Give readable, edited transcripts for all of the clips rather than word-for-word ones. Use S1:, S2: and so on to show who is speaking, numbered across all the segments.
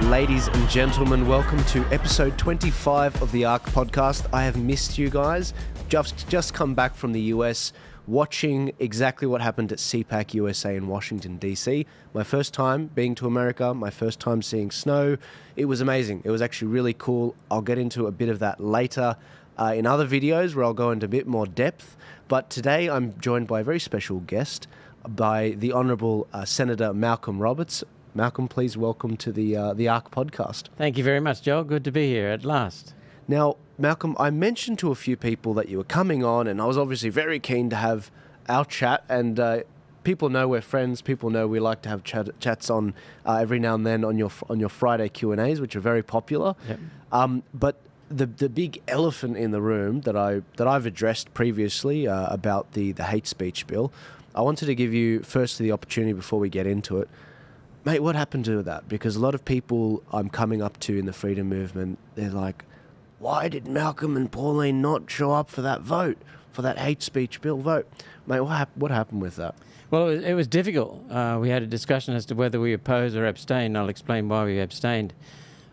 S1: Ladies and gentlemen, welcome to episode 25 of the ARC podcast. I have missed you guys. Just come back from the US, watching exactly what happened at CPAC USA in Washington, D.C. My first time being to America, my first time seeing snow. It was amazing. It was actually really cool. I'll get into a bit of that later in other videos where I'll go into a bit more depth. But today I'm joined by a very special guest, by the Honourable Senator Malcolm Roberts. Malcolm, please welcome to the ARC podcast.
S2: Thank you very much, Joel. Good to be here at last.
S1: Now, Malcolm, I mentioned to a few people that you were coming on, and I was obviously very keen to have our chat. And people know we're friends. People know we like to have chats on every now and then on your Friday Q&As, which are very popular. Yep. But the big elephant in the room that I've addressed previously about the hate speech bill, I wanted to give you firstly the opportunity before we get into it. Mate, what happened to that? Because a lot of people I'm coming up to in the freedom movement, they're like, why did Malcolm and Pauline not show up for that vote, for that hate speech bill vote? Mate, what happened with that?
S2: Well, it was difficult. We had a discussion as to whether we oppose or abstain. I'll explain why we abstained.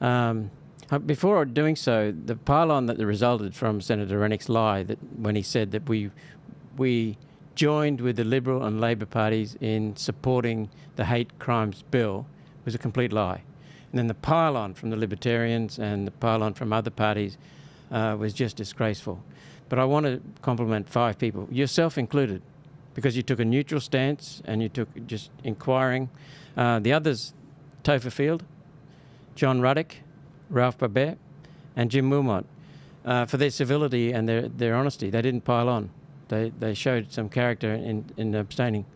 S2: Before doing so, the pylon that resulted from Senator Rennick's lie, that when he said that we joined with the Liberal and Labor parties in supporting the hate crimes bill, was a complete lie. And then the pylon from the Libertarians and the pylon from other parties was just disgraceful. But I want to compliment 5 people, yourself included, because you took a neutral stance and you took just inquiring. The others, Topher Field, John Ruddock, Ralph Babette, and Jim Wilmot, for their civility and their honesty. They didn't pile on. They showed some character in abstaining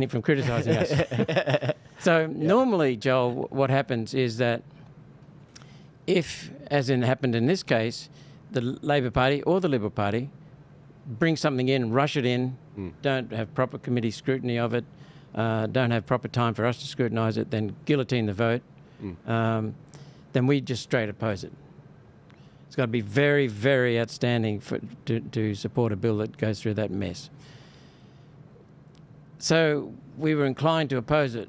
S2: from criticising us. So normally, Joel, what happens is that if, as happened in this case, the Labor Party or the Liberal Party bring something in, rush it in, don't have proper committee scrutiny of it, don't have proper time for us to scrutinise it, then guillotine the vote, then we just straight oppose it. It's got to be very, very outstanding to support a bill that goes through that mess. So we were inclined to oppose it,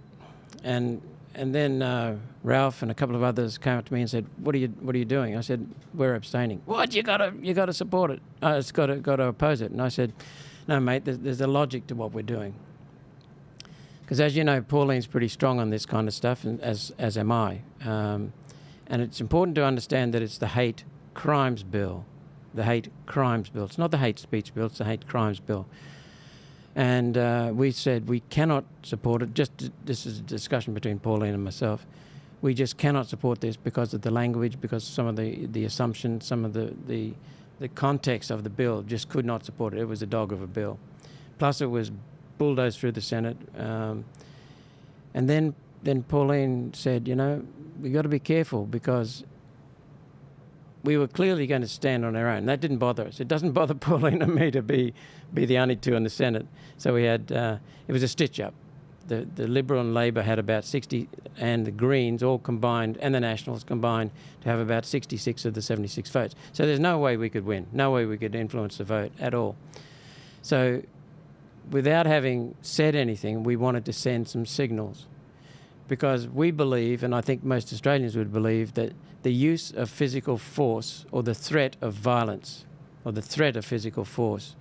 S2: and then Ralph and a couple of others came up to me and said, "What are you doing?" I said, "We're abstaining." "What? You got to support it. It's got to oppose it." And I said, "No, mate. There's a logic to what we're doing." Because as you know, Pauline's pretty strong on this kind of stuff, and as am I. And it's important to understand that it's the hate crimes bill. The hate crimes bill. It's not the hate speech bill, it's the hate crimes bill. And we said we cannot support it. This is a discussion between Pauline and myself. We just cannot support this because of the language, because some of the assumptions, some of the context of the bill, just could not support it. It was a dog of a bill. Plus it was bulldozed through the Senate. And then Pauline said, we got to be careful because we were clearly going to stand on our own. That didn't bother us. It doesn't bother Pauline and me to be the only two in the Senate. So we had, it was a stitch-up. The Liberal and Labor had about 60, and the Greens all combined, and the Nationals combined, to have about 66 of the 76 votes. So there's no way we could win, no way we could influence the vote at all. So without having said anything, we wanted to send some signals. Because we believe, and I think most Australians would believe, that the use of physical force or the threat of violence or the threat of physical force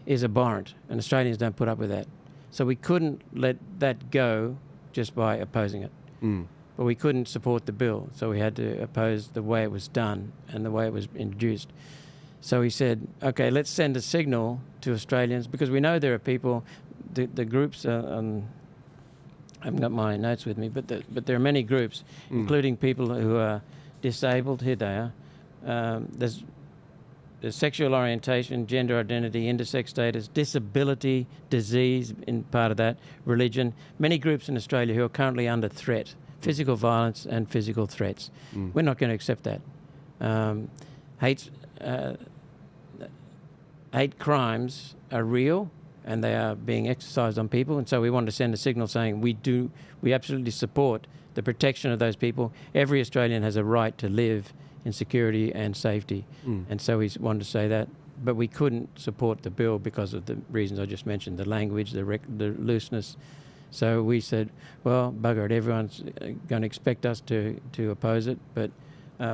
S2: is abhorrent, and Australians don't put up with that. So we couldn't let that go just by opposing it. But we couldn't support the bill, so we had to oppose the way it was done and the way it was introduced. So he said, okay, let's send a signal to Australians, because we know there are people, the groups I haven't got my notes with me, but there are many groups, including people who are disabled. Here they are. There's sexual orientation, gender identity, intersex status, disability, disease in part of that, religion. Many groups in Australia who are currently under threat, physical violence and physical threats. We're not going to accept that. Hate crimes are real, and they are being exercised on people, and so we wanted to send a signal saying we absolutely support the protection of those people. Every Australian has a right to live in security and safety, and so we wanted to say that. But we couldn't support the bill because of the reasons I just mentioned: the language, the looseness, So we said, well, bugger it, everyone's going to expect us to oppose it, but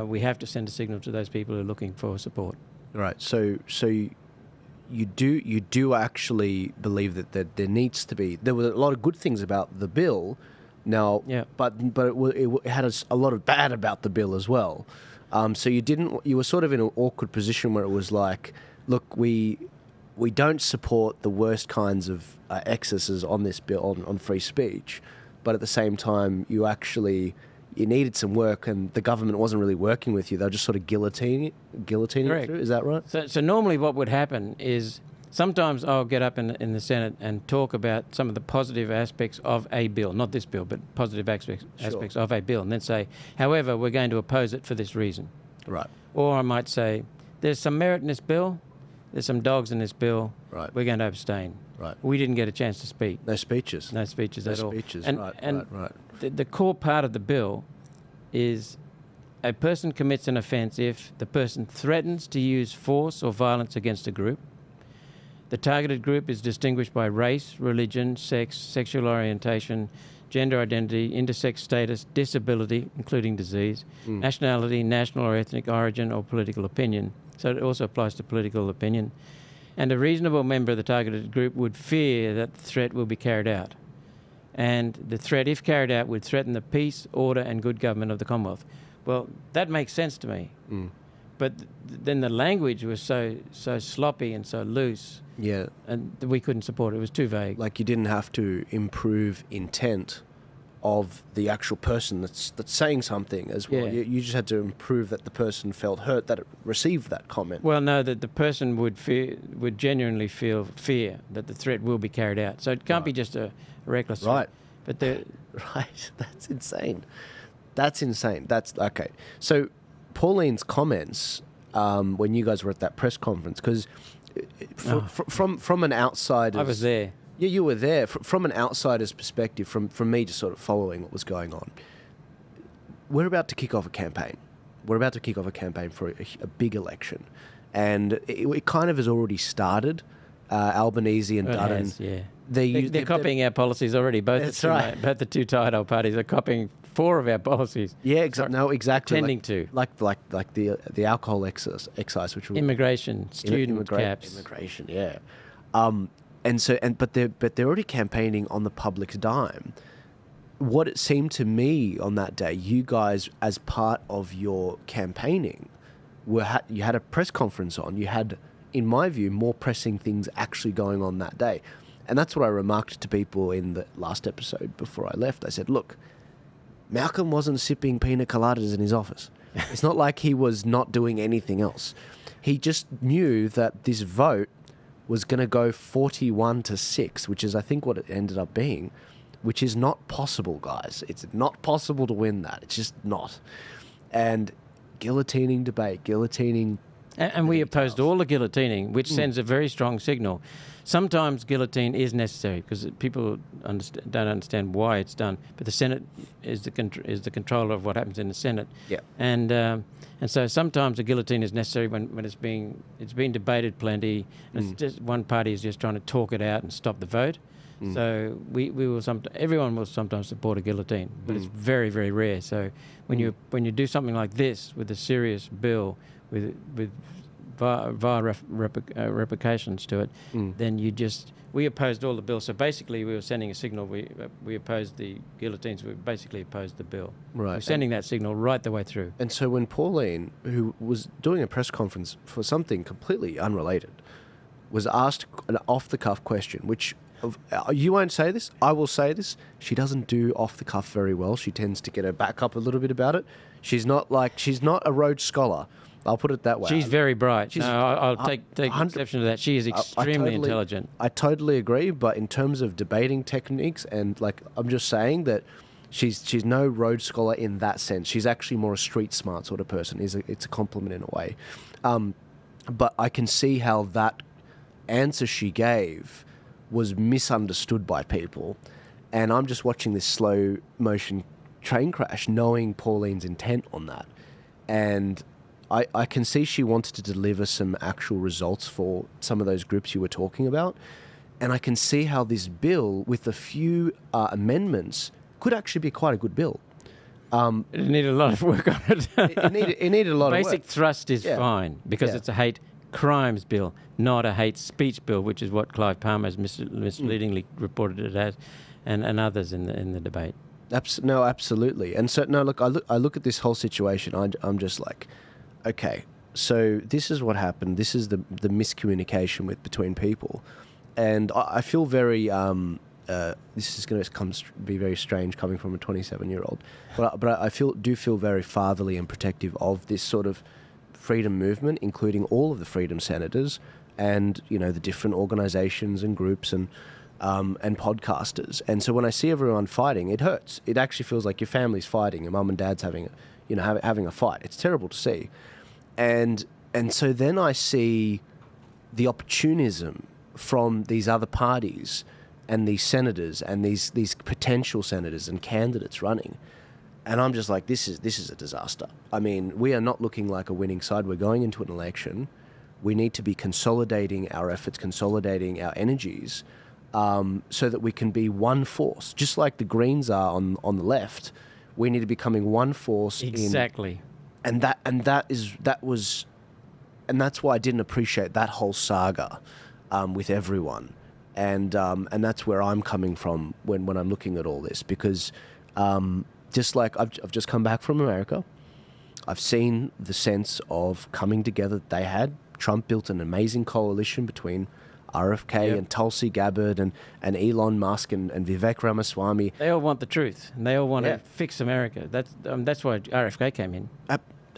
S2: we have to send a signal to those people who are looking for support.
S1: Right. So you do actually believe that there needs to be. There were a lot of good things about the bill, now, but it had a lot of bad about the bill as well. So you were sort of in an awkward position where it was like, look, we don't support the worst kinds of excesses on this bill on free speech, but at the same time you needed some work, and the government wasn't really working with you. They were just sort of guillotining it through. Is that right?
S2: So normally what would happen is sometimes I'll get up in the Senate and talk about some of the positive aspects of a bill, not this bill, but positive aspects of a bill, and then say, however, we're going to oppose it for this reason.
S1: Right.
S2: Or I might say, there's some merit in this bill, there's some dogs in this bill,
S1: right.
S2: We're going to abstain.
S1: Right.
S2: We didn't get a chance to speak.
S1: No speeches.
S2: No speeches at all.
S1: No speeches,
S2: And
S1: right.
S2: The core part of the bill is a person commits an offence if the person threatens to use force or violence against a group. The targeted group is distinguished by race, religion, sex, sexual orientation, gender identity, intersex status, disability, including disease, nationality, national or ethnic origin, or political opinion. So it also applies to political opinion. And a reasonable member of the targeted group would fear that the threat will be carried out. And the threat, if carried out, would threaten the peace, order and good government of the Commonwealth. Well, that makes sense to me. But then the language was so sloppy and so loose.
S1: Yeah.
S2: And we couldn't support it. It was too vague.
S1: Like, you didn't have to improve intent of the actual person that's saying something as well.
S2: Yeah.
S1: You just had to improve that the person felt hurt that it received that comment.
S2: Well, no, that the person would genuinely feel fear that the threat will be carried out. So it can't be just a reckless threat.
S1: But right, that's insane. That's okay. So Pauline's comments when you guys were at that press conference, because from an outsider's...
S2: I was there.
S1: Yeah, you were there. From an outsider's perspective, from me just sort of following what was going on, we're about to kick off a campaign. We're about to kick off a campaign for a big election. And it kind of has already started. Albanese and Dutton.
S2: Yeah. They're copying our policies already. Both the two title parties are copying 4 of our policies.
S1: Yeah, exactly.
S2: Tending to.
S1: Like the alcohol excise, which will...
S2: Immigration, student caps.
S1: Immigration, yeah. But they're already campaigning on the public's dime. What it seemed to me on that day, you guys, as part of your campaigning, you had a press conference on. You had, in my view, more pressing things actually going on that day. And that's what I remarked to people in the last episode before I left. I said, look, Malcolm wasn't sipping pina coladas in his office. It's not like he was not doing anything else. He just knew that this vote was going to go 41-6, which is, I think, what it ended up being, which is not possible, guys. It's not possible to win that. It's just not. And guillotining debate, guillotining...
S2: And we opposed all the guillotining, which sends a very strong signal. Sometimes guillotine is necessary because people don't understand why it's done. But the Senate is the controller of what happens in the Senate.
S1: Yeah.
S2: And so sometimes a guillotine is necessary when it's been debated plenty. And it's just one party is just trying to talk it out and stop the vote. So everyone will sometimes support a guillotine, but it's very, very rare. So when you do something like this with a serious bill with repercussions to it, then we opposed all the bills. So basically we were sending a signal. We opposed the guillotines. We basically opposed the bill. Right. We're sending that signal right the way through.
S1: And so when Pauline, who was doing a press conference for something completely unrelated, was asked an off-the-cuff question, which you won't say this, I will say this, she doesn't do off-the-cuff very well. She tends to get her back up a little bit about it. She's not a Rhodes Scholar. I'll put it that way.
S2: She's very bright. I'll take exception to that. She is extremely intelligent.
S1: I totally agree, but in terms of debating techniques, and I'm just saying that she's no Rhodes Scholar in that sense. She's actually more a street smart sort of person. It's a compliment in a way. But I can see how that answer she gave was misunderstood by people, and I'm just watching this slow motion train crash knowing Pauline's intent on that, and I can see she wanted to deliver some actual results for some of those groups you were talking about, And I can see how this bill, with a few amendments, could actually be quite a good bill.
S2: It needed a lot of work on it.
S1: It needed a lot of work.
S2: Basic thrust is fine because it's a hate crimes bill, not a hate speech bill, which is what Clive Palmer has misleadingly reported it as, and others in the debate.
S1: No, absolutely. And so, no, look, I look at this whole situation. I'm just like, okay, so this is what happened. This is the miscommunication between people, and I feel very. This is going to be very strange coming from a 27-year-old, but I do feel very fatherly and protective of this sort of freedom movement, including all of the freedom senators, and the different organisations and groups and podcasters. And so when I see everyone fighting, it hurts. It actually feels like your family's fighting, your mum and dad's having a fight. It's terrible to see, and so then I see the opportunism from these other parties and these senators and these potential senators and candidates running. And I'm just like, this is a disaster. I mean, we are not looking like a winning side. We're going into an election. We need to be consolidating our efforts, consolidating our energies, so that we can be one force. Just like the Greens are on the left, we need to be becoming one force.
S2: Exactly.
S1: And that's why I didn't appreciate that whole saga with everyone. And that's where I'm coming from when I'm looking at all this, because just like I've just come back from America, I've seen the sense of coming together that they had. Trump built an amazing coalition between RFK and Tulsi Gabbard and Elon Musk and Vivek Ramaswamy.
S2: They all want the truth, and they all want to fix America. That's why RFK came in.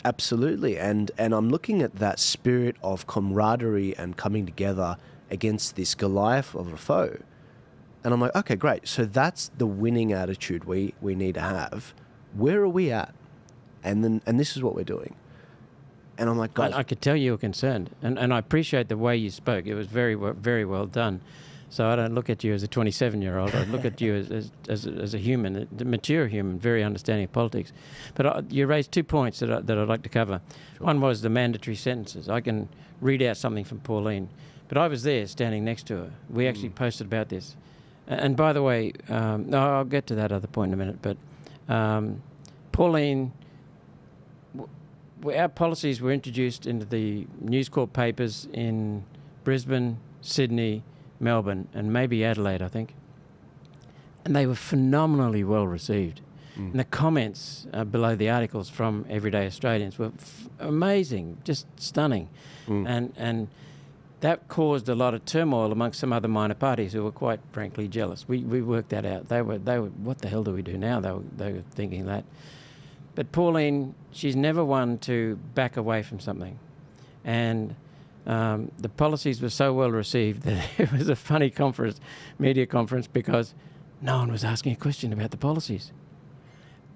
S1: Absolutely, and I'm looking at that spirit of camaraderie and coming together against this Goliath of a foe. And I'm like, okay, great. So that's the winning attitude we need to have. Where are we at? And this is what we're doing. And I'm like, guys,
S2: I could tell you were concerned, and I appreciate the way you spoke. It was very well done. So I don't look at you as a 27-year-old. I look at you as a human, a mature human, very understanding of politics. But you raised 2 points that I'd like to cover. Sure. One was the mandatory sentences. I can read out something from Pauline. But I was there, standing next to her. We actually posted about this. And by the way, I'll get to that other point in a minute, but Pauline, our policies were introduced into the News Corp papers in Brisbane, Sydney, Melbourne, and maybe Adelaide, I think. And they were phenomenally well received. And the comments below the articles from everyday Australians were amazing, just stunning. And that caused a lot of turmoil amongst some other minor parties who were quite frankly jealous. We worked that out. They were what the hell do we do now? They were thinking that. But Pauline, she's never one to back away from something. And the policies were so well received that it was a funny media conference, because no one was asking a question about the policies.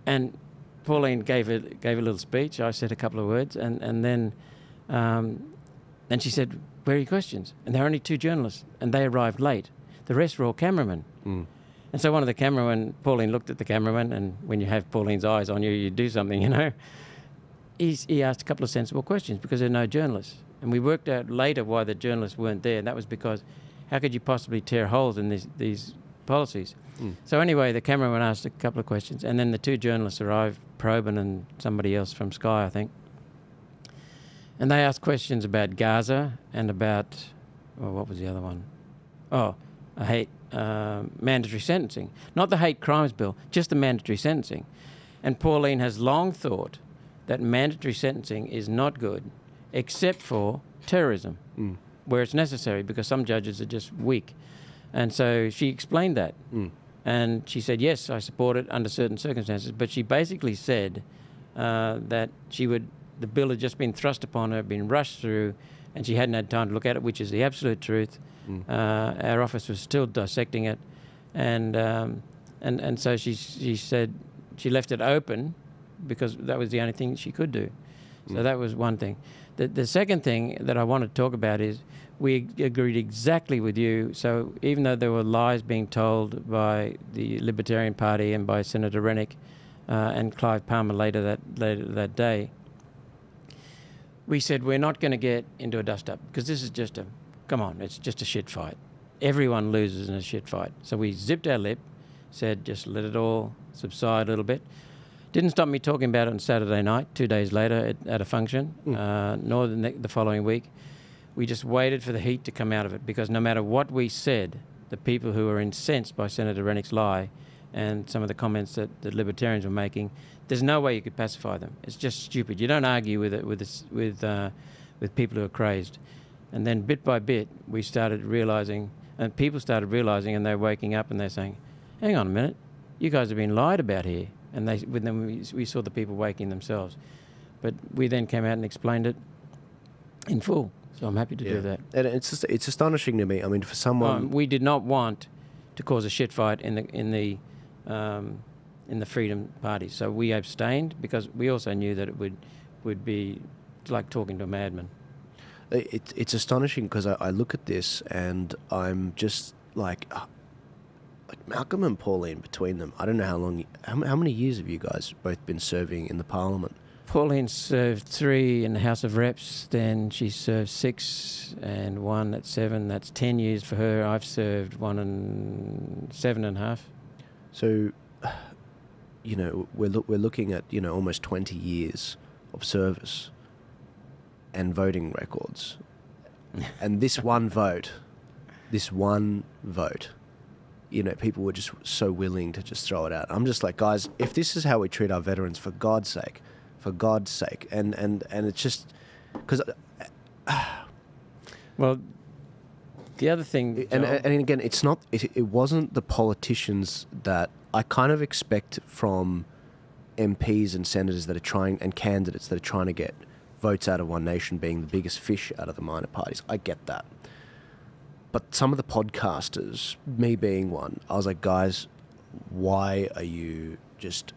S2: And Pauline gave a little speech. I said a couple of words, and then she said, "Where are your questions?" And there were only 2 journalists, and they arrived late. The rest were all cameramen. And so one of the cameramen, Pauline looked at the cameraman, and when you have Pauline's eyes on you, you do something, He asked a couple of sensible questions because there are no journalists. And we worked out later why the journalists weren't there, and that was because how could you possibly tear holes in these policies? So anyway, the cameraman asked a couple of questions, and then the 2 journalists arrived, Probin and somebody else from Sky, I think. And they asked questions about Gaza and about, what was the other one? Mandatory sentencing. Not the hate crimes bill, just the mandatory sentencing. And Pauline has long thought that mandatory sentencing is not good, except for terrorism, where it's necessary, because some judges are just weak. And so she explained that. And she said, yes, I support it under certain circumstances. But she basically said that the bill had just been thrust upon her, been rushed through, and she hadn't had time to look at it, which is the absolute truth. Our office was still dissecting it. And so she said she left it open because that was the only thing she could do. So that was one thing. The second thing that I want to talk about is we agreed exactly with you. So even though there were lies being told by the Libertarian Party and by Senator Rennick and Clive Palmer later that day, we said we're not going to get into a dust-up because this is just it's just a shit fight. everyone loses in a shit fight. So we zipped our lip, said just let it all subside a little bit. Didn't stop me talking about it on Saturday night, 2 days later at a function, nor the following week. We just waited for the heat to come out of it, because no matter what we said, the people who were incensed by Senator Rennick's lie and some of the comments that the Libertarians were making, there's no way you could pacify them. It's just stupid. You don't argue with it with people who are crazed. And then bit by bit, we started realising, and people started realising, and they're waking up and they're saying, hang on a minute, you guys have been lied about here. And then we saw the people waking themselves. But we then came out and explained it in full. So I'm happy to do that.
S1: And it's astonishing to me. I mean, for someone...
S2: we did not want to cause a shit fight in the Freedom Party. So we abstained, because we also knew that it would be like talking to a madman.
S1: It's astonishing, because I look at this and I'm just like Malcolm and Pauline, between them, I don't know how long, how many years have you guys both been serving in the Parliament?
S2: Pauline served 3 in the House of Reps, then she served 6 and 1 at 7. That's 10 years for her. I've served 1 and 7.5.
S1: So, you know, we're looking at, you know, almost 20 years of service and voting records. And this one vote, you know, people were just so willing to just throw it out. I'm just like, guys, if this is how we treat our veterans, for God's sake, and it's just because.
S2: Well, the other thing,
S1: and again, it's not. It wasn't the politicians that I kind of expect from MPs and senators that are trying, and candidates that are trying to get votes out of One Nation being the biggest fish out of the minor parties. I get that. But some of the podcasters, me being one, I was like, guys, why are you just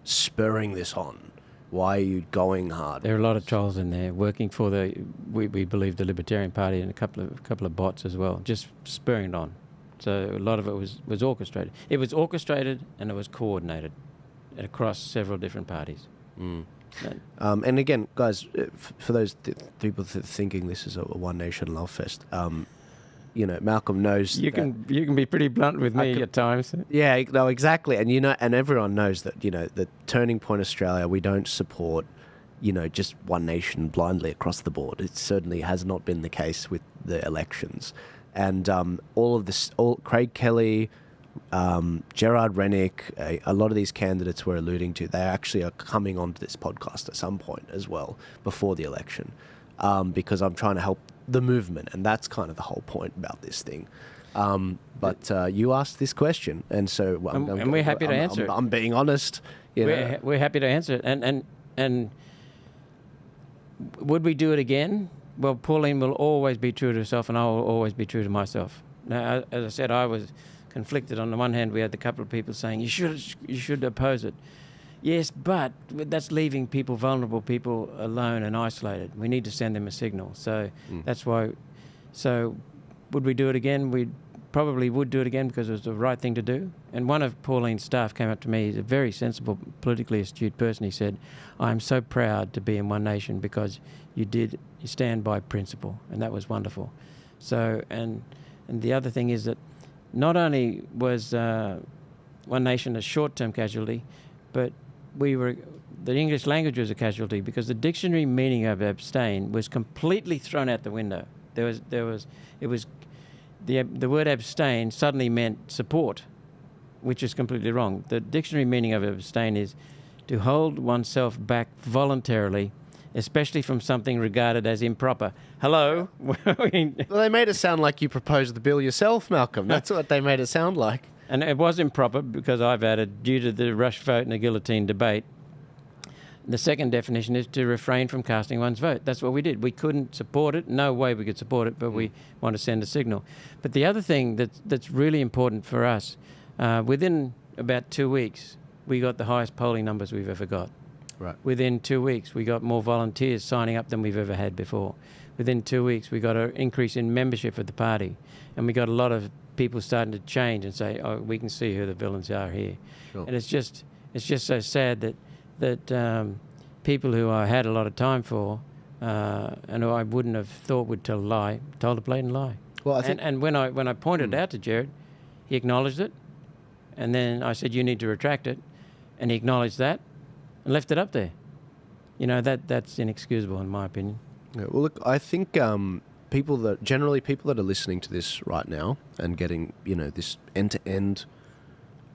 S1: spurring this on? Why are you going hard?
S2: There are a lot of trolls in there working for we believe the Libertarian Party, and a couple of bots as well, just spurring it on. So a lot of it was orchestrated. It was orchestrated and it was coordinated across several different parties.
S1: Mm. And again, guys, for those people thinking this is a One Nation love fest, you know, Malcolm knows
S2: you can be pretty blunt with me at times.
S1: Yeah, no, exactly. And you know, and everyone knows that, you know, the Turning Point Australia, we don't support, you know, just One Nation blindly across the board. It certainly has not been the case with the elections. And all of this, Craig Kelly, Gerard Rennick, a lot of these candidates we're alluding to, they actually are coming onto this podcast at some point as well before the election, because I'm trying to help the movement, and that's kind of the whole point about this thing. But you asked this question, and so
S2: and we're happy to answer it.
S1: I'm being honest.
S2: We're happy to answer it. And would we do it again? Well, Pauline will always be true to herself, and I will always be true to myself. Now, as I said, I was conflicted. On the one hand, we had a couple of people saying you should oppose it. Yes, but that's leaving people, vulnerable people, alone and isolated. We need to send them a signal. So that's why. So would we do it again? We probably would do it again, because it was the right thing to do. And one of Pauline's staff came up to me. He's a very sensible, politically astute person. He said, "I'm so proud to be in One Nation because you stand by principle," and that was wonderful. So and the other thing is that not only was One Nation a short-term casualty, but the English language was a casualty, because the dictionary meaning of abstain was completely thrown out the window. The word abstain suddenly meant support, which is completely wrong. The dictionary meaning of abstain is to hold oneself back voluntarily, especially from something regarded as improper. Hello?
S1: Well, they made it sound like you proposed the bill yourself, Malcolm. That's what they made it sound like.
S2: And it was improper, because I've added, due to the rush vote and the guillotine debate, the second definition is to refrain from casting one's vote. That's what we did. We couldn't support it. No way we could support it, but we want to send a signal. But the other thing that's really important for us, within about 2 weeks, we got the highest polling numbers we've ever got.
S1: Right.
S2: Within 2 weeks, we got more volunteers signing up than we've ever had before. Within 2 weeks, we got an increase in membership of the party. And we got a lot of people starting to change and say, "Oh, we can see who the villains are here." Sure. And it's just so sad that people who I had a lot of time for and who I wouldn't have thought would tell a lie, told a blatant lie.
S1: Well, I think,
S2: and when I pointed it out to Jared, he acknowledged it, and then I said, you need to retract it, and he acknowledged that and left it up there. You know, that's inexcusable in my opinion.
S1: yeah, well, look, I think people that are listening to this right now and getting, you know, this end-to-end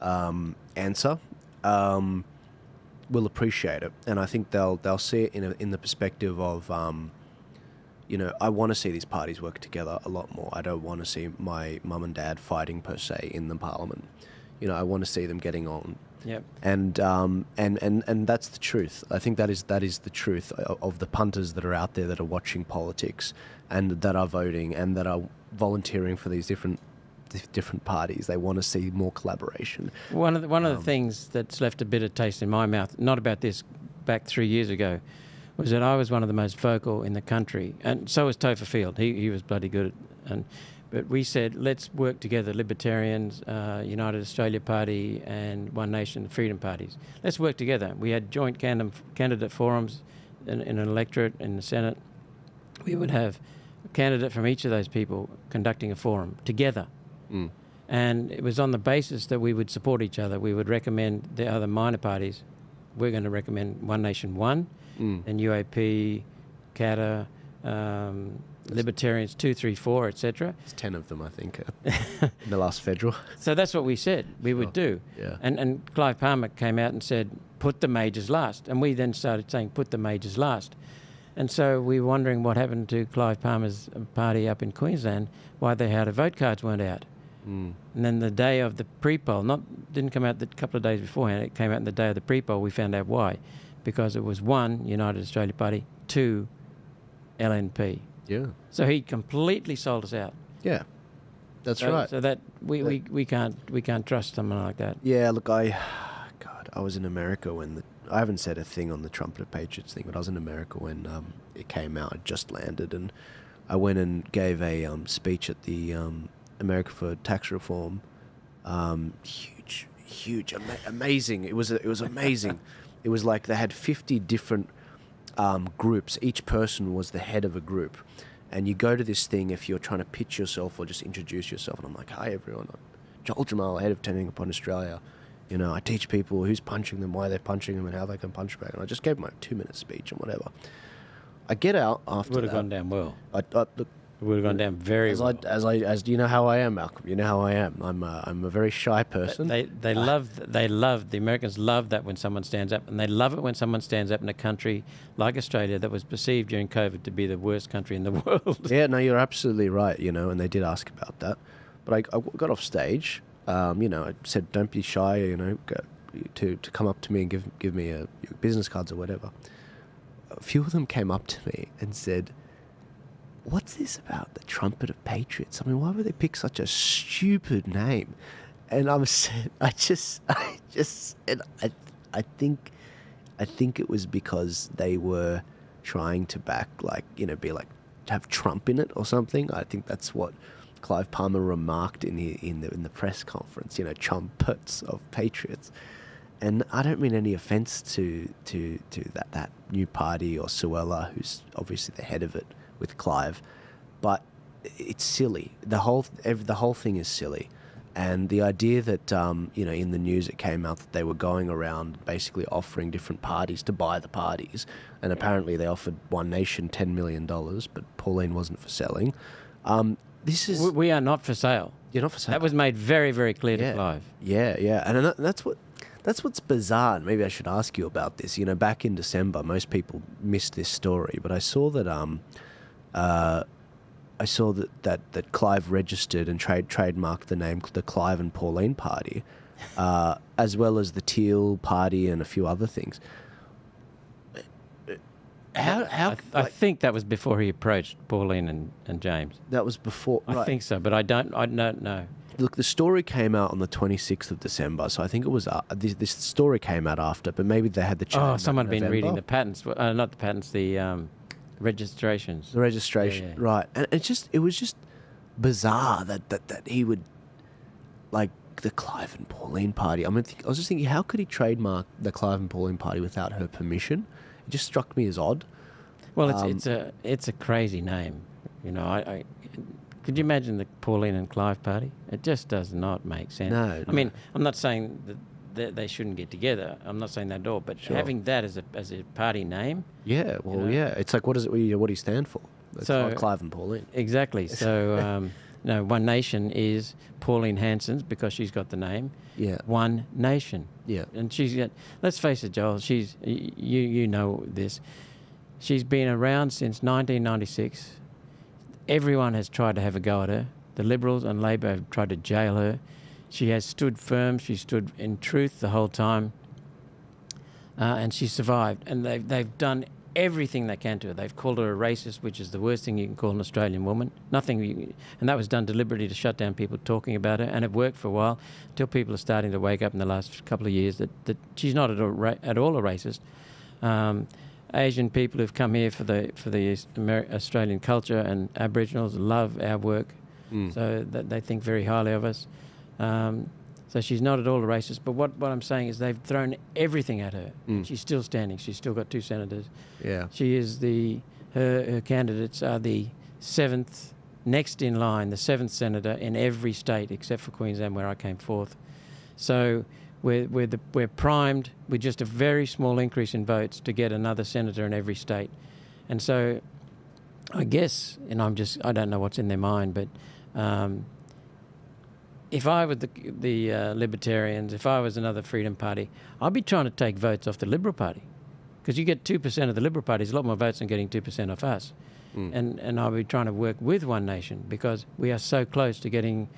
S1: answer will appreciate it, and I think they'll see it in the perspective of you know, I want to see these parties work together a lot more. I don't want to see my mum and dad fighting per se in the parliament. You know, I want to see them getting on.
S2: Yep.
S1: And that's the truth. I think that is the truth of the punters that are out there that are watching politics and that are voting and that are volunteering for these different parties. They want to see more collaboration.
S2: One of the things that's left a bitter taste in my mouth, not about this back 3 years ago, was that I was one of the most vocal in the country, and so was Topher Field. He was bloody good but we said, let's work together, Libertarians, United Australia Party and One Nation Freedom Parties. Let's work together. We had joint candidate forums in an electorate in the Senate. We would have a candidate from each of those people conducting a forum together.
S1: Mm.
S2: And it was on the basis that we would support each other. We would recommend the other minor parties. We're going to recommend One Nation One, and UAP, CATA, Libertarians 2, 3, 4, etc.
S1: It's 10 of them, I think, in the last federal.
S2: So that's what we said we would do.
S1: Yeah.
S2: And Clive Palmer came out and said, put the majors last. And we then started saying, put the majors last. And so we were wondering what happened to Clive Palmer's party up in Queensland, why the how to vote cards weren't out. And then the day of the pre-poll, didn't come out the couple of days beforehand, it came out in the day of the pre-poll, we found out why. Because it was 1, United Australia Party, 2, LNP.
S1: Yeah.
S2: So he completely sold us out.
S1: Yeah. That's right.
S2: So that we can't trust someone like that.
S1: Yeah, look, I was in America when I haven't said a thing on the Trumpet of Patriots thing, but I was in America when it came out. It just landed, and I went and gave a speech at the America for Tax Reform. Huge, amazing. It was amazing. It was like they had 50 different groups. Each person was the head of a group. And you go to this thing if you're trying to pitch yourself or just introduce yourself. And I'm like, hi, everyone. I'm Joel Jammal, head of Turning Upon Australia. You know, I teach people who's punching them, why they're punching them, and how they can punch back. And I just gave my 2-minute speech and whatever. I get out after that.
S2: Would have gone down well.
S1: Look,
S2: It would have gone down very well.
S1: As you know how I am, Malcolm. You know how I am. I'm a very shy person.
S2: They love the Americans love that when someone stands up, and they love it when someone stands up in a country like Australia that was perceived during COVID to be the worst country in the world.
S1: Yeah, no, you're absolutely right. You know, and they did ask about that, but I got off stage. You know, I said, don't be shy. You know, to come up to me and give me your business cards or whatever. A few of them came up to me and said, what's this about the Trumpet of Patriots? I mean, why would they pick such a stupid name? And I think it was because they were trying to back, like, you know, be like, to have Trump in it or something. I think that's what Clive Palmer remarked in the press conference. You know, Trumpets of Patriots. And I don't mean any offence to that new party or Suella, who's obviously the head of it, with Clive, but it's silly. The whole thing is silly, and the idea that you know, in the news it came out that they were going around basically offering different parties to buy the parties, and apparently they offered One Nation $10 million, but Pauline wasn't for selling. We are not for sale. You're not for sale.
S2: That was made very, very clear to Clive.
S1: Yeah, and that's what's bizarre. And maybe I should ask you about this. You know, back in December, most people missed this story, but I saw that that Clive registered and trademarked the name the Clive and Pauline Party, as well as the Teal Party and a few other things.
S2: I think that was before he approached Pauline and James.
S1: That was before.
S2: I think so, but I don't know.
S1: Look, the story came out on the 26th of December, so I think it was this story came out after, but maybe they had the chat.
S2: Oh, someone had been reading the patents, not the patents, the registrations.
S1: The registration,
S2: yeah.
S1: Right? And it was just bizarre that he would, like, the Clive and Pauline Party. I was just thinking, how could he trademark the Clive and Pauline Party without her permission? It just struck me as odd.
S2: Well, it's a crazy name, you know. Could you imagine the Pauline and Clive party? It just does not make sense.
S1: No.
S2: I mean, I'm not saying that they shouldn't get together. I'm not saying that at all. But having that as a party name.
S1: Yeah. Well, yeah. It's like, what do you stand for? So Clive and Pauline.
S2: Exactly. So. One Nation is Pauline Hanson's because she's got the name.
S1: Yeah.
S2: One Nation.
S1: Yeah.
S2: And she's got, let's face it, Joel, you know this. She's been around since 1996. Everyone has tried to have a go at her. The Liberals and Labor have tried to jail her. She has stood firm. She stood in truth the whole time. And she survived. And they've done everything they can to her. They've called her a racist, which is the worst thing you can call an Australian woman. And that was done deliberately to shut down people talking about her, and it worked for a while until people are starting to wake up in the last couple of years that she's not at all a racist. Asian people who've come here for the Australian culture and Aboriginals love our work, so that they think very highly of us. So she's not at all a racist. But what I'm saying is they've thrown everything at her. She's still standing. She's still got 2 senators.
S1: Yeah.
S2: She is her candidates are the 7th, next in line, the 7th senator in every state except for Queensland, where I came 4th. So we're primed with just a very small increase in votes to get another senator in every state. And so I guess, and I don't know what's in their mind, but if I were the Libertarians, if I was another Freedom Party, I'd be trying to take votes off the Liberal Party, because you get 2% of the Liberal Party is a lot more votes than getting 2% off us. And I'll be trying to work with One Nation, because we are so close to getting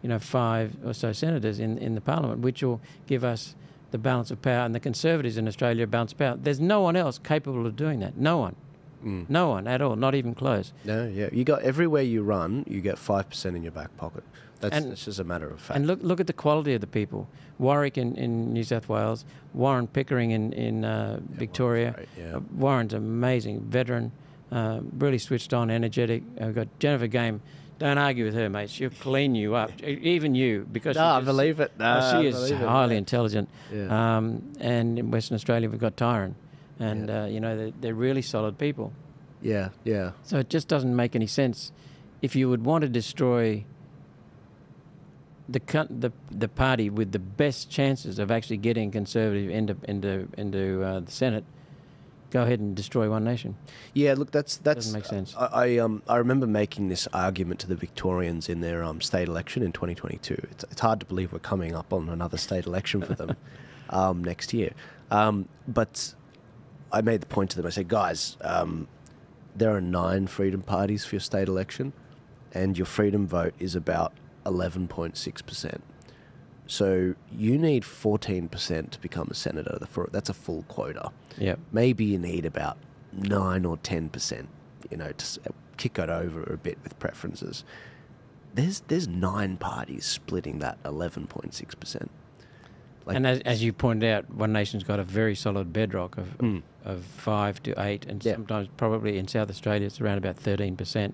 S2: 5 or so senators in the Parliament, which will give us the balance of power, and the Conservatives in Australia balance of power. There's no one else capable of doing that. No one. No one at all, not even close.
S1: No, yeah. You got everywhere you run, you get 5% in your back pocket. That's just a matter of fact.
S2: And look at the quality of the people. Warwick in New South Wales, Warren Pickering in Victoria.
S1: Warren's great, yeah.
S2: Warren's amazing, veteran, really switched on, energetic. We've got Jennifer Game. Don't argue with her, mate. She'll clean you up, even you, because
S1: I believe it.
S2: she is highly intelligent.
S1: Yeah.
S2: And in Western Australia, we've got Tyrone, and they're really solid people.
S1: Yeah, yeah.
S2: So it just doesn't make any sense. If you would want to destroy the party with the best chances of actually getting Conservative into the Senate, go ahead and destroy One Nation.
S1: Yeah, look, that
S2: doesn't make sense.
S1: I remember making this argument to the Victorians in their state election in 2022. It's hard to believe we're coming up on another state election for them next year. But I made the point to them. I said, guys, there are 9 freedom parties for your state election, and your freedom vote is about 11.6%. So you need 14% to become a senator. That's a full quota.
S2: Yep.
S1: Maybe you need about 9 or 10%, to kick it over a bit with preferences. There's 9 parties splitting that 11.6%.
S2: And as you pointed out, One Nation's got a very solid bedrock of 5 to 8, and sometimes probably in South Australia it's around about 13%.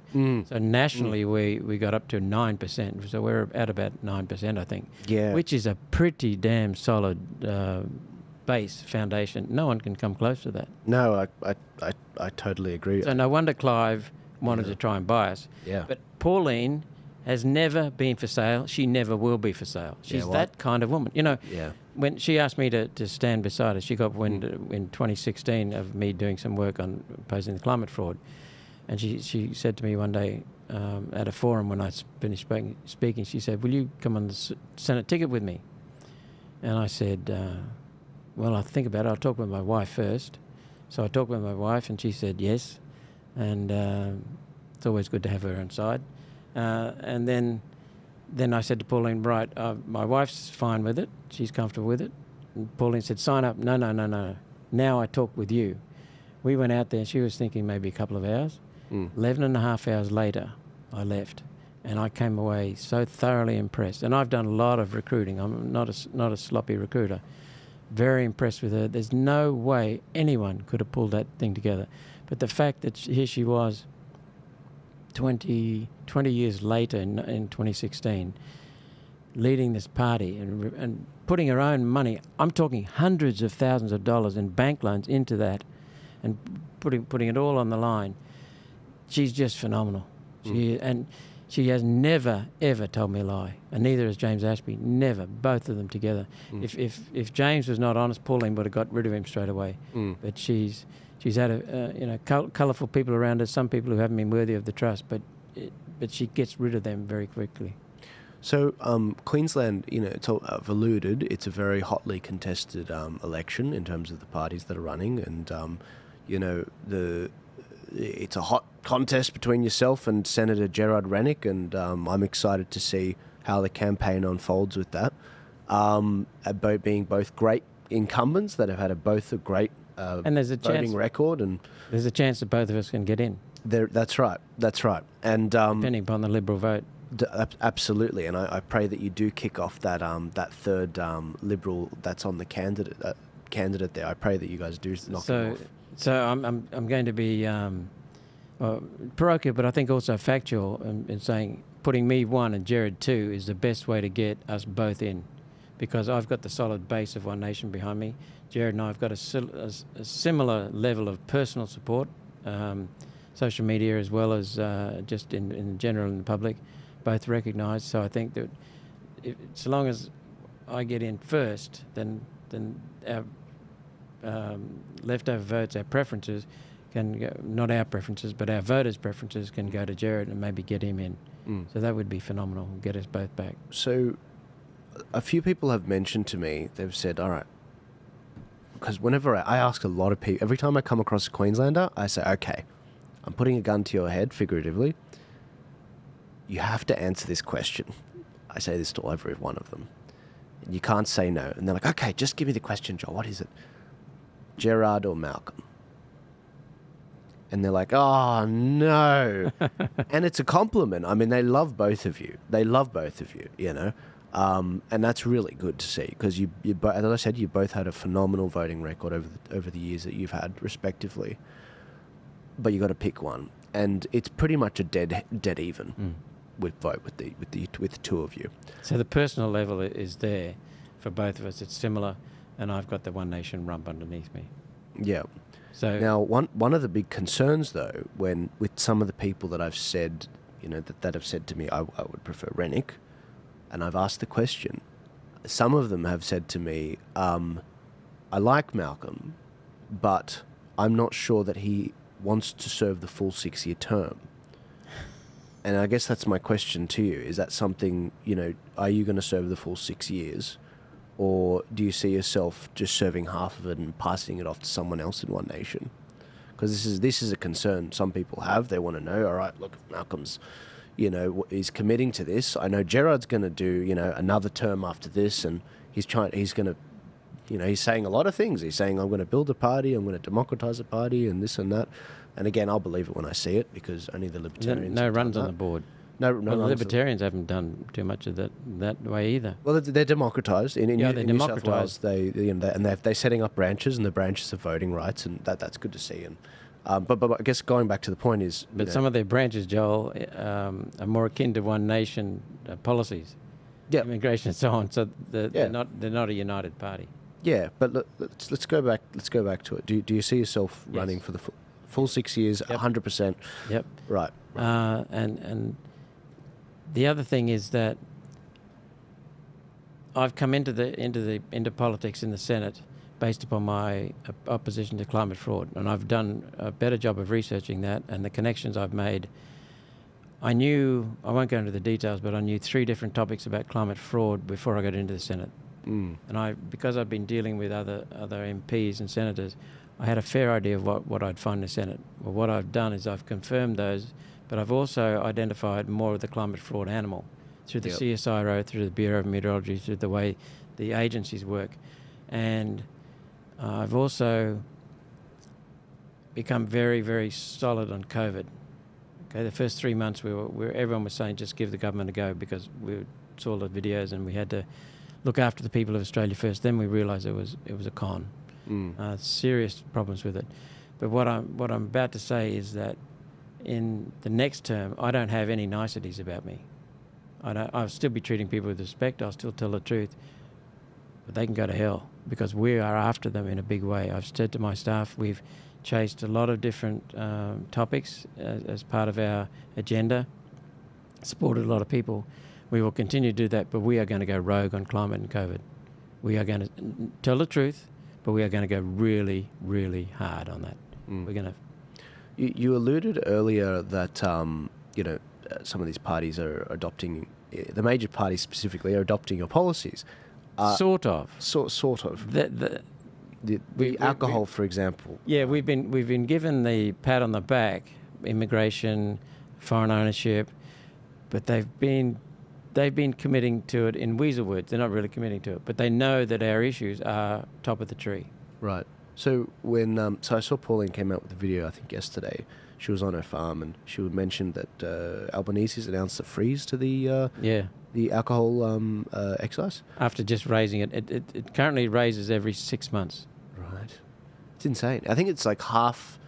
S2: So nationally we got up to 9%. So we're at about 9%, I think.
S1: Yeah.
S2: Which is a pretty damn solid base foundation. No one can come close to that.
S1: No, I totally agree.
S2: So no wonder Clive wanted to try and buy us.
S1: Yeah.
S2: But Pauline has never been for sale. She never will be for sale. She's that kind of woman. When she asked me to stand beside her, she got wind in 2016 of me doing some work on opposing the climate fraud. And she said to me one day at a forum when I finished speaking, she said, will you come on the Senate ticket with me? And I said, well, I'll think about it. I'll talk with my wife first. So I talked with my wife, and she said yes. And it's always good to have her on side. And then I said to Pauline, right, my wife's fine with it. She's comfortable with it. And Pauline said, sign up. No. Now I talk with you. We went out there. She was thinking maybe a couple of hours. 11 and a half hours later, I left. And I came away so thoroughly impressed. And I've done a lot of recruiting. I'm not a sloppy recruiter. Very impressed with her. There's no way anyone could have pulled that thing together. But the fact that here she was 20 years later in 2016, leading this party and putting her own money, I'm talking hundreds of thousands of dollars in bank loans into that, and putting it all on the line. She's just phenomenal. She has never, ever told me a lie, and neither has James Ashby. Never, both of them together. If James was not honest, Pauline would have got rid of him straight away. But she's had colourful people around her. Some people who haven't been worthy of the trust, but she gets rid of them very quickly.
S1: So Queensland, I've alluded, it's a very hotly contested election in terms of the parties that are running, and it's a hot contest between yourself and Senator Gerard Rennick, and I'm excited to see how the campaign unfolds with that. Both being both great incumbents that have had both a great
S2: and there's a
S1: voting record, and
S2: there's a chance that both of us can get in.
S1: That's right. And
S2: depending upon the Liberal vote.
S1: Absolutely, and I pray that you do kick off that third Liberal that's on the candidate there. I pray that you guys do knock it off.
S2: So I'm going to be parochial, but I think also factual in saying putting me 1 and Gerard 2 is the best way to get us both in, because I've got the solid base of One Nation behind me. Gerard and I have got a similar level of personal support, social media as well as just in general in the public, both recognised. So I think that so long as I get in first, then our leftover votes, our preferences, can go, not our preferences, but our voters' preferences can go to Gerard and maybe get him in. So that would be phenomenal, get us both back.
S1: So a few people have mentioned to me, they've said, all right, because whenever I ask a lot of people, every time I come across a Queenslander, I say, okay, I'm putting a gun to your head, figuratively. You have to answer this question. I say this to every one of them. You can't say no. And they're like, okay, just give me the question, Joel. What is it? Gerard or Malcolm? And they're like, oh, no. And it's a compliment. I mean, they love both of you. And that's really good to see, because you as I said, you both had a phenomenal voting record over the years that you've had, respectively. But you got to pick one, and it's pretty much a dead even with the two of you.
S2: So the personal level is there for both of us. It's similar, and I've got the One Nation rump underneath me.
S1: Yeah.
S2: So
S1: now, one of the big concerns, though, when with some of the people that I've said, that have said to me, I would prefer Rennick, and I've asked the question. Some of them have said to me, I like Malcolm, but I'm not sure that he wants to serve the full 6-year term. And I guess that's my question to you. Is that something, are you going to serve the full 6 years? Or do you see yourself just serving half of it and passing it off to someone else in One Nation? Because this is a concern some people have. They want to know, all right, look, if Malcolm's, is committing to this. I know Gerard's going to do, another term after this, and he's going to, he's saying a lot of things. He's saying, I'm going to build a party, I'm going to democratise a party, and this and that. And again, I'll believe it when I see it, because only the Libertarians...
S2: No runs on the board.
S1: No,
S2: the Libertarians haven't done too much of that way either.
S1: Well, they're democratised. In New South Wales, they're setting up branches, and the branches have voting rights, and that's good to see. And but I guess going back to the point is...
S2: But some of their branches, Joel, are more akin to One Nation policies, immigration and so on. So they're not a united party.
S1: Yeah, but let's go back. Let's go back to it. Do you see yourself running for the full 6 years, 100%?
S2: Yep.
S1: Right.
S2: And the other thing is that I've come into politics in the Senate based upon my opposition to climate fraud, and I've done a better job of researching that, and the connections I've made. I won't go into the details, but I knew 3 different topics about climate fraud before I got into the Senate. And because I've been dealing with other MPs and senators, I had a fair idea of what I'd find in the Senate. Well, what I've done is I've confirmed those, but I've also identified more of the climate fraud animal through the CSIRO, through the Bureau of Meteorology, through the way the agencies work. And I've also become very, very solid on COVID. Okay, the first 3 months everyone was saying just give the government a go, because we saw the videos and we had to look after the people of Australia first. Then we realised it was a con. Serious problems with it. But what I'm about to say is that in the next term, I don't have any niceties about me. I'll still be treating people with respect. I'll still tell the truth. But they can go to hell, because we are after them in a big way. I've said to my staff, we've chased a lot of different topics as part of our agenda. supported a lot of people. We will continue to do that, but we are going to go rogue on climate and COVID. We are going to tell the truth, but we are going to go really, really hard on that. We're going to...
S1: You alluded earlier that, some of these parties are adopting, the major parties specifically, are adopting your policies.
S2: Sort of.
S1: Sort of. The alcohol, for example.
S2: Yeah, we've been given the pat on the back, immigration, foreign ownership, but they've been committing to it in weasel words. They're not really committing to it, but they know that our issues are top of the tree.
S1: Right. So when so I saw Pauline came out with a video, I think yesterday. She was on her farm and she would mention that Albanese's announced a freeze to the alcohol excise.
S2: After just raising it, it currently raises every 6 months.
S1: Right. It's insane. I think it's like half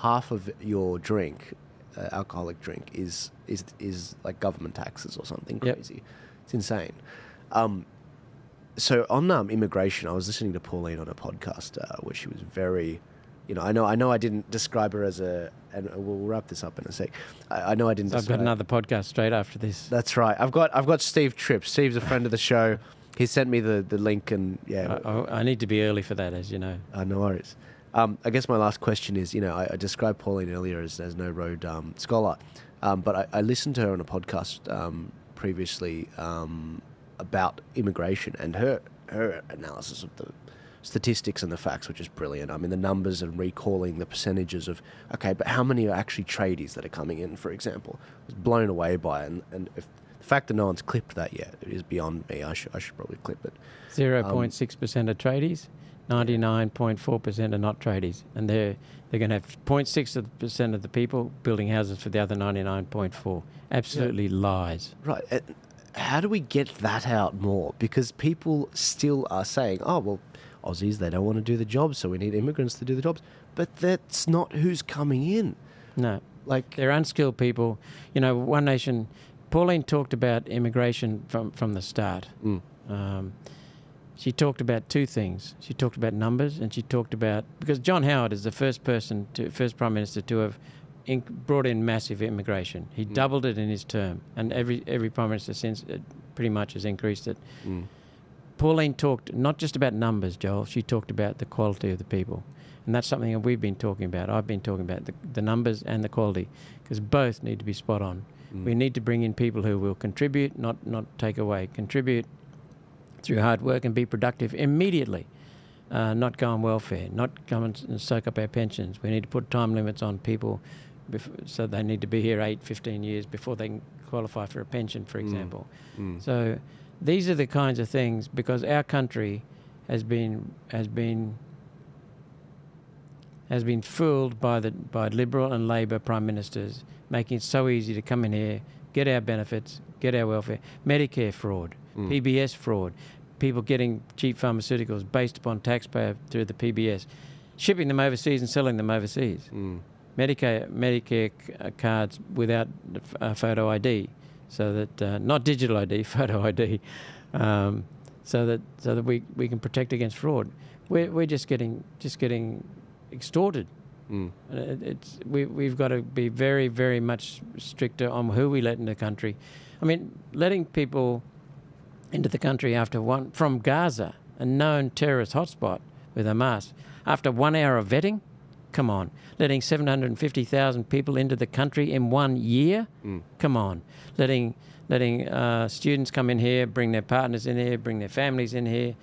S1: of your drink, alcoholic drink, is like government taxes or something crazy. Yep. It's insane. So on immigration, I was listening to Pauline on a podcast where she was very, I know I didn't describe her as and we'll wrap this up in a sec. I know I didn't.
S2: So I've got another podcast straight after this.
S1: That's right. I've got Steve Tripp. Steve's a friend of the show. He sent me the link and
S2: I need to be early for that, as you know.
S1: No worries. I guess my last question is, I described Pauline earlier as no road scholar, but I listened to her on a podcast previously about immigration and her analysis of the statistics and the facts, which is brilliant. I mean, the numbers and recalling the percentages of, okay, but how many are actually tradies that are coming in, for example? I was blown away by it. And if the fact that no one's clipped that yet, it is beyond me. I should probably clip it.
S2: 0.6% are tradies, 99.4% are not tradies. And they're going to have 0.6% of the people building houses for the other 99.4. Absolutely lies.
S1: Right. How do we get that out more? Because people still are saying, oh, well, Aussies, they don't want to do the jobs, so we need immigrants to do the jobs. But that's not who's coming in.
S2: No. They're unskilled people. One Nation, Pauline talked about immigration from the start. She talked about two things. She talked about numbers, and she talked about, because John Howard is the first Prime Minister to have brought in massive immigration. He doubled it in his term, and every Prime Minister since pretty much has increased it. Pauline talked not just about numbers, Joel. She talked about the quality of the people. And that's something that we've been talking about. I've been talking about the numbers and the quality, because both need to be spot on. We need to bring in people who will contribute, not take away. Contribute through hard work and be productive immediately. Not go on welfare, not come and soak up our pensions. We need to put time limits on people, so they need to be here 15 years before they can qualify for a pension, for example. So these are the kinds of things, because our country has been fooled by Liberal and Labor Prime Ministers, making it so easy to come in here, get our benefits, get our welfare, Medicare fraud, PBS fraud, people getting cheap pharmaceuticals based upon taxpayer through the PBS, shipping them overseas and selling them overseas. Medicare cards without photo ID, so that not digital ID, photo ID, so that we can protect against fraud. We're just getting extorted. We've got to be very, very much stricter on who we let in the country. I mean, letting people into the country from Gaza, a known terrorist hotspot, with a mask, after 1 hour of vetting. Come on. Letting 750,000 people into the country in 1 year? Come on. Letting students come in here, bring their partners in here, bring their families in here,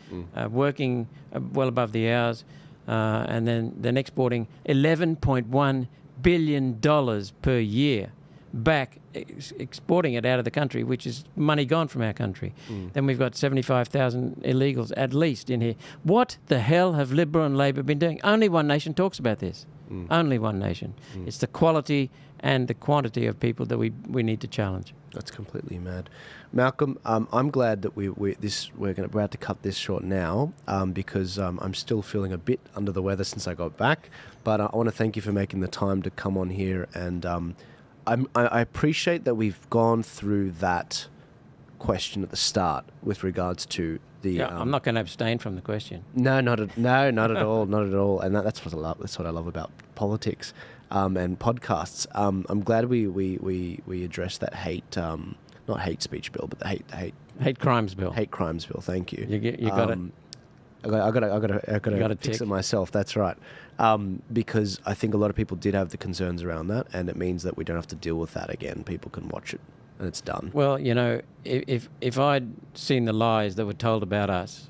S2: working well above the hours, and then exporting $11.1 billion per year back, exporting it out of the country, which is money gone from our country. Then we've got 75,000 illegals at least in here. What the hell have Liberal and Labor been doing? Only One Nation talks about this. Only One Nation. It's the quality and the quantity of people that we need to challenge.
S1: That's completely mad. Malcolm, I'm glad that we're about to cut this short now, because I'm still feeling a bit under the weather since I got back. But I want to thank you for making the time to come on here, and I appreciate that we've gone through that question at the start with regards to the.
S2: Yeah, I'm not going to abstain from the question.
S1: No, not at all, not at all. And that's what I love. That's what I love about politics. and podcasts. I'm glad we addressed that hate, not hate speech bill, but the
S2: hate crimes bill.
S1: Hate crimes bill. Thank you.
S2: You got it.
S1: I got to fix
S2: tick.
S1: it myself. That's right. Because I think a lot of people did have the concerns around that, and it means that we don't have to deal with that again. People can watch it, and it's done.
S2: Well, you know, if I'd seen the lies that were told about us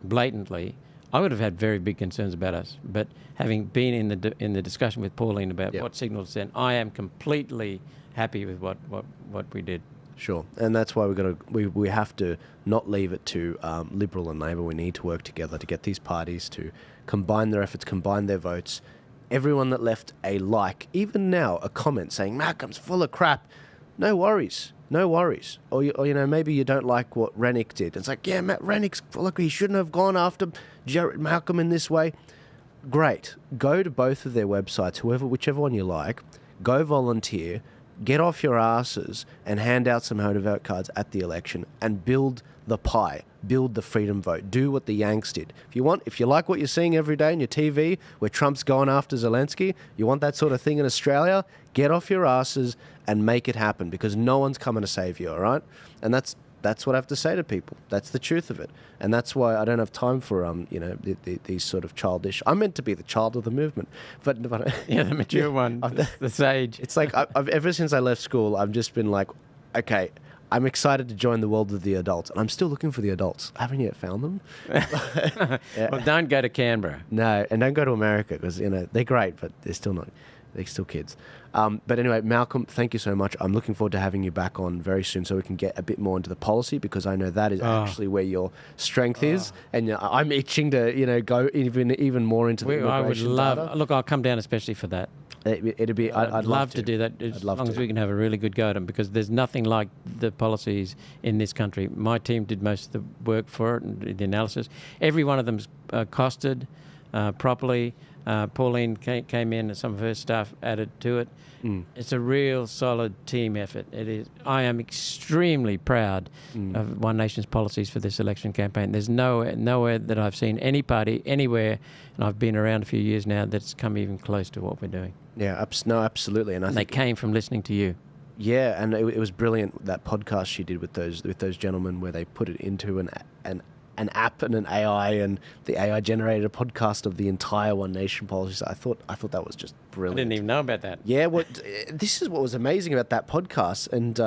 S2: blatantly, I would have had very big concerns about us. But having been in the discussion with Pauline about what signal to send, I am completely happy with what we did.
S1: Sure, and that's why we have to not leave it to Liberal and Labor. We need to work together to get these parties to combine their efforts, combine their votes. Everyone that left a like, even now, a comment saying Malcolm's full of crap, no worries. Or you know, maybe you don't like what Rennick did. It's like, yeah, Matt Rennick's full of, he shouldn't have gone after Malcolm in this way. Great, go to both of their websites, whichever one you like. Go volunteer. Get off your asses and hand out some how to vote cards at the election and build the pie, build the freedom vote, do what the Yanks did. If you like what you're seeing every day on your TV where Trump's going after Zelensky, you want that sort of thing in Australia, get off your asses and make it happen, because no one's coming to save you, all right? And that's what I have to say to people. That's the truth of it. And that's why I don't have time for, these sort of childish... I'm meant to be the child of the movement. But
S2: yeah, the mature one, the sage.
S1: It's like, I've ever since I left school, I've just been like, okay, I'm excited to join the world of the adults. And I'm still looking for the adults. I haven't yet found them.
S2: Yeah. Well, don't go to Canberra.
S1: No, and don't go to America, because, you know, they're great, but they're still not... They're still kids. But anyway, Malcolm, thank you so much. I'm looking forward to having you back on very soon so we can get a bit more into the policy, because I know that is actually where your strength is. And I'm itching to, go even more into the immigration
S2: I would love...
S1: data.
S2: Look, I'll come down especially for that.
S1: It'd be... I'd love
S2: to do that as long as we can have a really good go at them, because there's nothing like the policies in this country. My team did most of the work for it and the analysis. Every one of them's costed properly. Pauline came in and some of her staff added to it. It's a real solid team effort. It is. I am extremely proud of One Nation's policies for this election campaign. There's nowhere that I've seen any party anywhere, and I've been around a few years now, that's come even close to what we're doing. Yeah,
S1: absolutely. And I think
S2: they came from listening to you.
S1: Yeah, and it was brilliant, that podcast she did with those gentlemen, where they put it into an app and an AI, and the AI generated a podcast of the entire One Nation policies. I thought that was just brilliant.
S2: I didn't even know about that.
S1: Yeah, this is what was amazing about that podcast. And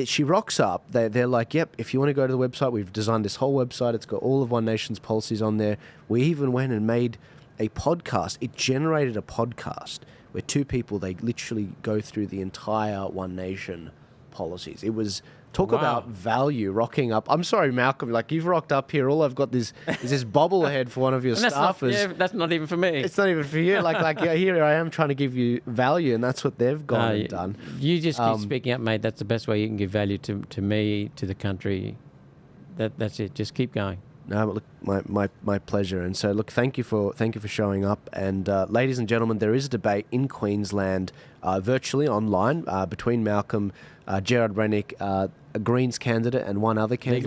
S1: she rocks up. They're like, yep, if you want to go to the website, we've designed this whole website. It's got all of One Nation's policies on there. We even went and made a podcast. It generated a podcast where two people, they literally go through the entire One Nation policies. It was... Talk about value, rocking up. I'm sorry, Malcolm, like, you've rocked up here. All I've got is this bobblehead for one of your staffers.
S2: That's not even for me.
S1: It's not even for you. Like here I am trying to give you value, and that's what they've gone and done.
S2: You just keep speaking up, mate. That's the best way you can give value to me, to the country. That's it. Just keep going.
S1: No, but look, my pleasure. And so, look, thank you for showing up. And ladies and gentlemen, there is a debate in Queensland, virtually online, between Malcolm, Gerard Rennick, a Greens candidate, and one other candidate.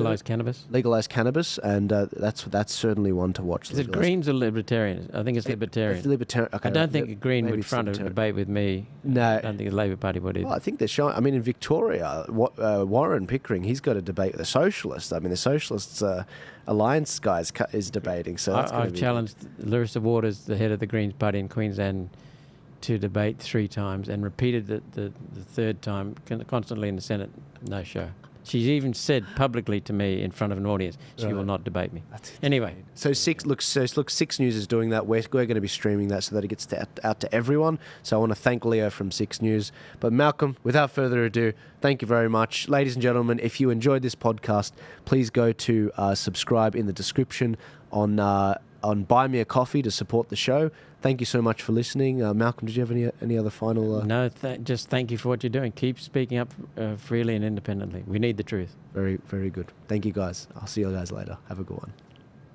S1: Legalised cannabis, and that's certainly one to watch.
S2: Is it Greens or Libertarian? I think it's Libertarian.
S1: Libertarian. Okay,
S2: I don't think a Green would front a debate with me.
S1: No.
S2: I don't think the Labor Party would either.
S1: Well, I think they're showing... I mean, in Victoria, Warren Pickering, he's got a debate with the Socialists. I mean, the Socialists Alliance guys is debating. So I've
S2: challenged Larissa Waters, the head of the Greens Party in Queensland, to debate 3 times, and repeated the third time constantly in the Senate. No show. She's even said publicly to me in front of an audience, she will not debate me. Anyway. So 6 News is doing that. We're going to be streaming that so that it gets out to everyone. So I want to thank Leo from 6 News. But Malcolm, without further ado, thank you very much. Ladies and gentlemen, if you enjoyed this podcast, please go to subscribe in the description on Buy Me a Coffee to support the show. Thank you so much for listening. Malcolm, did you have any other final... No, just thank you for what you're doing. Keep speaking up freely and independently. We need the truth.
S1: Very, very good. Thank you, guys. I'll see you guys later. Have a good one.